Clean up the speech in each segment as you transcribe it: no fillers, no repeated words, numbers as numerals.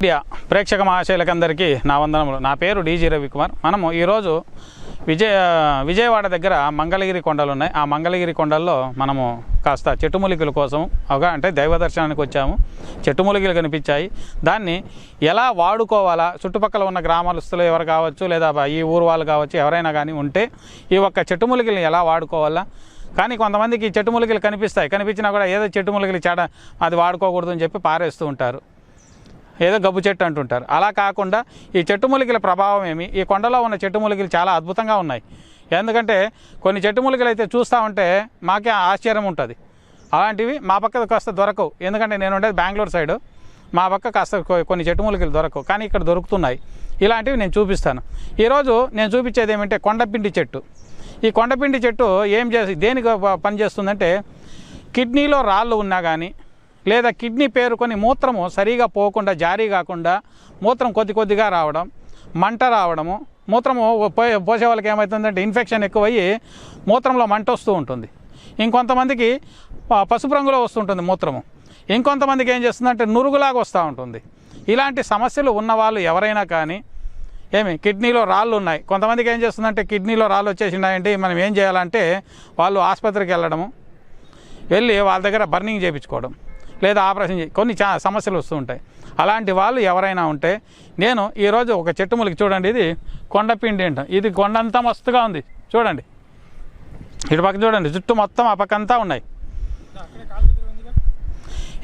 Media ప్రేక్షక మహాశయులకందరికీ నా వందనములు. నా పేరు డీజీ రవికుమార్. మనము ఈరోజు విజయవాడ దగ్గర మంగళగిరి కొండలు ఉన్నాయి. ఆ మంగళగిరి కొండల్లో మనము కాస్త చెట్టుమూలికల కోసం అంటే దైవ దర్శనానికి వచ్చాము. చెట్టుమూలికలు కనిపించాయి. దాన్ని ఎలా వాడుకోవాలా, చుట్టుపక్కల ఉన్న గ్రామస్తులు ఎవరు కావచ్చు, లేదా ఈ ఊరు వాళ్ళు కావచ్చు, ఎవరైనా కానీ ఉంటే ఈ ఒక్క చెట్టుమూలికలను ఎలా వాడుకోవాలా. కానీ కొంతమందికి చెట్టుమూలికలు కనిపించినా కూడా ఏదో చెట్టుమూలికలు అది వాడుకోకూడదు అని చెప్పి పారేస్తూ ఉంటారు, ఏదో గబ్బు చెట్టు అంటుంటారు. అలా కాకుండా ఈ చెట్టుమూలికల ప్రభావం ఏమి, ఈ కొండలో ఉన్న చెట్టుమూలికలు చాలా అద్భుతంగా ఉన్నాయి. ఎందుకంటే కొన్ని చెట్టుమూలికలు అయితే చూస్తూ ఉంటే మాకే ఆశ్చర్యం ఉంటుంది. అలాంటివి మా పక్క కాస్త దొరకవు. ఎందుకంటే నేను ఉండేది బెంగళూరు సైడు. మా పక్క కాస్త కొన్ని చెట్టుమూలికలు దొరకవు, కానీ ఇక్కడ దొరుకుతున్నాయి. ఇలాంటివి నేను చూపిస్తాను. ఈరోజు నేను చూపించేది ఏమంటే కొండపిండి చెట్టు. ఈ కొండపిండి చెట్టు దేనికి పనిచేస్తుందంటే, కిడ్నీలో రాళ్ళు ఉన్నా కానీ, లేదా కిడ్నీ పేరుకొని మూత్రము సరిగా పోకుండా, జారీ కాకుండా మూత్రం కొద్దిగా రావడం, మంట రావడము, మూత్రము పోసే వాళ్ళకి ఏమవుతుందంటే ఇన్ఫెక్షన్ ఎక్కువయ్యి మూత్రంలో మంట వస్తూ ఉంటుంది. ఇంకొంతమందికి పసుపు రంగులో వస్తుంటుంది మూత్రము. ఇంకొంతమందికి ఏం చేస్తుందంటే నురుగులాగా వస్తూ ఉంటుంది. ఇలాంటి సమస్యలు ఉన్నవాళ్ళు ఎవరైనా కానీ, కిడ్నీలో రాళ్ళు ఉన్నాయి, కొంతమందికి ఏం చేస్తుందంటే కిడ్నీలో రాళ్ళు వచ్చేసినాయంటే మనం ఏం చేయాలంటే వాళ్ళు ఆసుపత్రికి వెళ్ళి వాళ్ళ దగ్గర బర్నింగ్ చేయించుకోవడం, లేదా ఆపరేషన్ కొన్ని సమస్యలు వస్తూ ఉంటాయి. అలాంటి వాళ్ళు ఎవరైనా ఉంటే నేను ఈరోజు ఒక చెట్టుమూలిక చూడండి, ఇది కొండపిండి అంటాం. ఇది కొండంతా మస్తుగా ఉంది చూడండి. ఇటు పక్క చూడండి, చుట్టూ మొత్తం ఆ పక్కంతా ఉన్నాయి.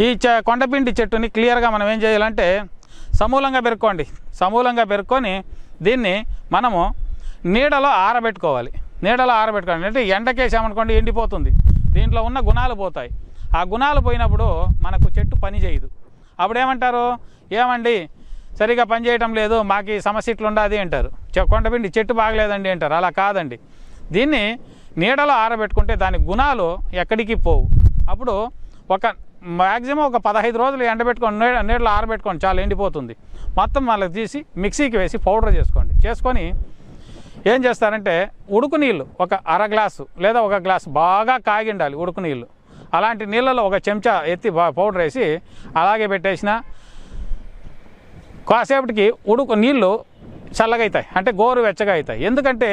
ఈ కొండపిండి చెట్టుని క్లియర్గా మనం ఏం చేయాలంటే సమూలంగా పెరుక్కొని దీన్ని మనము నీడలో ఆరబెట్టుకోవాలి. అంటే ఎండకేసామనుకోండి ఎండిపోతుంది, దీంట్లో ఉన్న గుణాలు పోతాయి. ఆ గుణాలు పోయినప్పుడు మనకు చెట్టు పని చేయదు. అప్పుడు ఏమంటారు, ఏమండి సరిగా పని చేయటం లేదు, మాకు ఈ సమస్య ఇట్లుండదు అంటారు. కొండపిండి చెట్టు బాగలేదండి అంటారు. అలా కాదండి, దీన్ని నీడలో ఆరబెట్టుకుంటే దాని గుణాలు ఎక్కడికి పోవు. అప్పుడు మ్యాక్సిమం ఒక 15 రోజులు ఎండబెట్టుకొని నీడలో ఆరబెట్టుకోండి, చాలా ఎండిపోతుంది. మొత్తం వాళ్ళకి తీసి మిక్సీకి వేసి పౌడర్ చేసుకొని ఏం చేస్తారంటే ఉడుకు నీళ్ళు ఒక అర గ్లాసు లేదా ఒక గ్లాసు బాగా కాగిండాలి ఉడుకు నీళ్ళు. అలాంటి నీళ్ళలో ఒక చెంచా ఎత్తి పౌడర్ వేసి అలాగే పెట్టేసిన కాసేపటికి నీళ్ళు చల్లగా అవుతాయి, అంటే గోరు వెచ్చగా అవుతాయి. ఎందుకంటే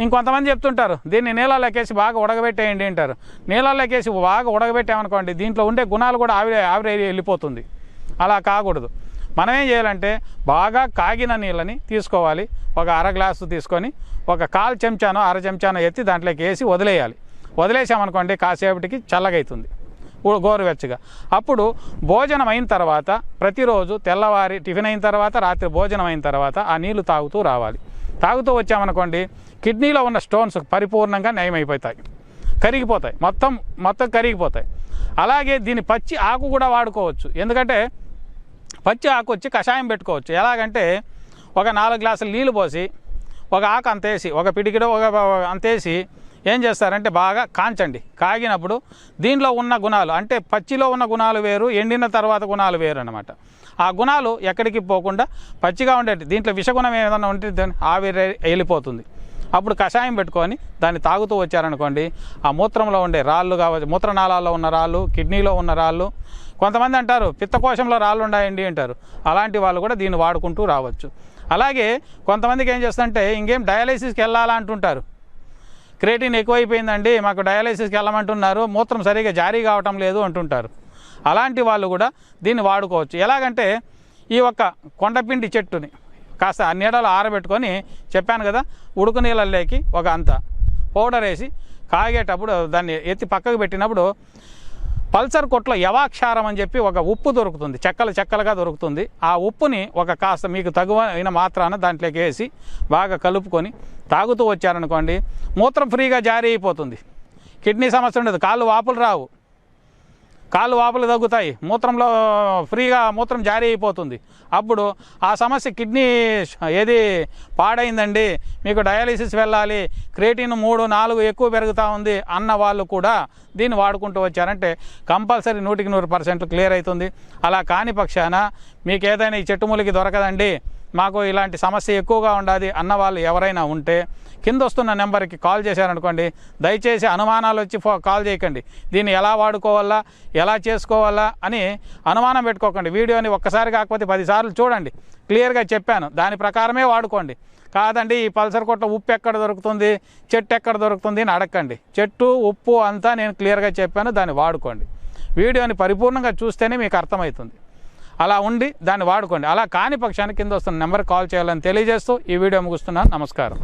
ఇంకొంతమంది చెప్తుంటారు దీన్ని నీళ్ళలోకేసి బాగా ఉడకబెట్టేయండి అంటారు. నీళ్ళలోకేసి బాగా ఉడకబెట్టామనుకోండి దీంట్లో ఉండే గుణాలు కూడా ఆవిరి వెళ్ళిపోతుంది. అలా కాకూడదు. మనం ఏం చేయాలంటే బాగా కాగిన నీళ్ళని తీసుకోవాలి. ఒక అర గ్లాసు తీసుకొని ఒక 1/4 చెంచానో అర చెంచానో ఎత్తి దాంట్లోకి వేసి వదిలేసామనుకోండి కాసేపటికి చల్లగా అవుతుంది, గోరువెచ్చగా. అప్పుడు భోజనం అయిన తర్వాత ప్రతిరోజు తెల్లవారి టిఫిన్ అయిన తర్వాత, రాత్రి భోజనం అయిన తర్వాత ఆ నీళ్లు తాగుతూ రావాలి. తాగుతూ వచ్చామనుకోండి కిడ్నీలో ఉన్న స్టోన్స్ పరిపూర్ణంగా నయమైపోతాయి, కరిగిపోతాయి, మొత్తం కరిగిపోతాయి. అలాగే దీని పచ్చి ఆకు కూడా వాడుకోవచ్చు. ఎందుకంటే పచ్చి ఆకు వచ్చి కషాయం పెట్టుకోవచ్చు. ఎలాగంటే ఒక 4 గ్లాసులు నీళ్ళు పోసి ఒక ఆకు అంతేసి, ఒక పిడికిడో అంతేసి ఏం చేస్తారంటే బాగా కాగినప్పుడు దీనిలో ఉన్న గుణాలు, అంటే పచ్చిలో ఉన్న గుణాలు వేరు, ఎండిన తర్వాత గుణాలు వేరు అన్నమాట. ఆ గుణాలు ఎక్కడికి పోకుండా పచ్చిగా ఉండేది, దీంట్లో విషగుణం ఏదైనా ఉంటే దాన్ని ఆవిరి వెళ్ళిపోతుంది. అప్పుడు కషాయం పెట్టుకొని దాన్ని తాగుతూ వచ్చారనుకోండి ఆ మూత్రంలో ఉండే రాళ్ళు కావచ్చు, మూత్రనాళాల్లో ఉన్న రాళ్ళు, కిడ్నీలో ఉన్న రాళ్ళు, కొంతమంది అంటారు పిత్తకోశంలో రాళ్ళు ఉన్నాయండి అంటారు. అలాంటి వాళ్ళు కూడా దీన్ని వాడుకుంటూ రావచ్చు. అలాగే కొంతమందికి ఏం చేస్తుందంటే ఇంకేం డయాలసిస్కి వెళ్ళాలా అంటుంటారు, క్రియేటిన్ ఎక్కువైపోయిందండి మాకు డయాలసిస్కి వెళ్ళమంటున్నారు, మూత్రం సరిగా జారీ కావటం లేదు అంటుంటారు. అలాంటి వాళ్ళు కూడా దీన్ని వాడుకోవచ్చు. ఎలాగంటే ఈ కొండపిండి చెట్టుని కాస్త నీడలో ఆరబెట్టుకొని చెప్పాను కదా, ఉడుకు నీళ్ళలోకి ఒక అంత పౌడర్ వేసి కాగేటప్పుడు దాన్ని ఎత్తి పక్కకు పెట్టినప్పుడు పల్సర్ కొట్లో యవాక్షారం అని చెప్పి ఒక ఉప్పు దొరుకుతుంది, చెక్కలుగా దొరుకుతుంది. ఆ ఉప్పుని కాస్త మీకు తగువైన మాత్రాన దాంట్లోకి వేసి బాగా కలుపుకొని తాగుతూ వచ్చారనుకోండి మూత్రం ఫ్రీగా జారీ అయిపోతుంది, కిడ్నీ సమస్య ఉండదు, కాళ్ళు వాపులు తగ్గుతాయి, మూత్రంలో ఫ్రీగా మూత్రం జారీ అయిపోతుంది. అప్పుడు ఆ సమస్య కిడ్నీ పాడైందండి మీకు డయాలిసిస్ వెళ్ళాలి, క్రియేటిన్ 3-4 ఎక్కువ పెరుగుతూ ఉంది అన్న వాళ్ళు కూడా దీన్ని వాడుకుంటూ వచ్చారంటే కంపల్సరీ 100% క్లియర్ అవుతుంది. అలా కాని పక్షాన మీకు ఏదైనా ఈ చెట్టుమూలికి దొరకదండి మాకు ఇలాంటి సమస్య ఎక్కువగా ఉండాలి అన్న వాళ్ళు ఎవరైనా ఉంటే కింద వస్తున్న నెంబర్కి కాల్ చేశారనుకోండి, దయచేసి అనుమానాలు వచ్చి కాల్ చేయకండి. దీన్ని ఎలా వాడుకోవాలా, ఎలా చేసుకోవాలా అని అనుమానం పెట్టుకోకండి. వీడియోని ఒక్కసారి కాకపోతే 10 సార్లు చూడండి. క్లియర్గా చెప్పాను, దాని ప్రకారమే వాడుకోండి. కాదండి ఈ పల్సర్ కొట్ల ఉప్పు ఎక్కడ దొరుకుతుంది, చెట్టు ఎక్కడ దొరుకుతుంది అని అడగండి. చెట్టు ఉప్పు అంతా నేను క్లియర్గా చెప్పాను, దాన్ని వాడుకోండి. వీడియోని పరిపూర్ణంగా చూస్తేనే మీకు అర్థమవుతుంది. అలా ఉండి దాన్ని వాడుకోండి. అలా కాని పక్షానికి కింద వస్తున్న నెంబర్కి కాల్ చేయాలని తెలియజేస్తూ ఈ వీడియో ముగిస్తున్నాను. నమస్కారం.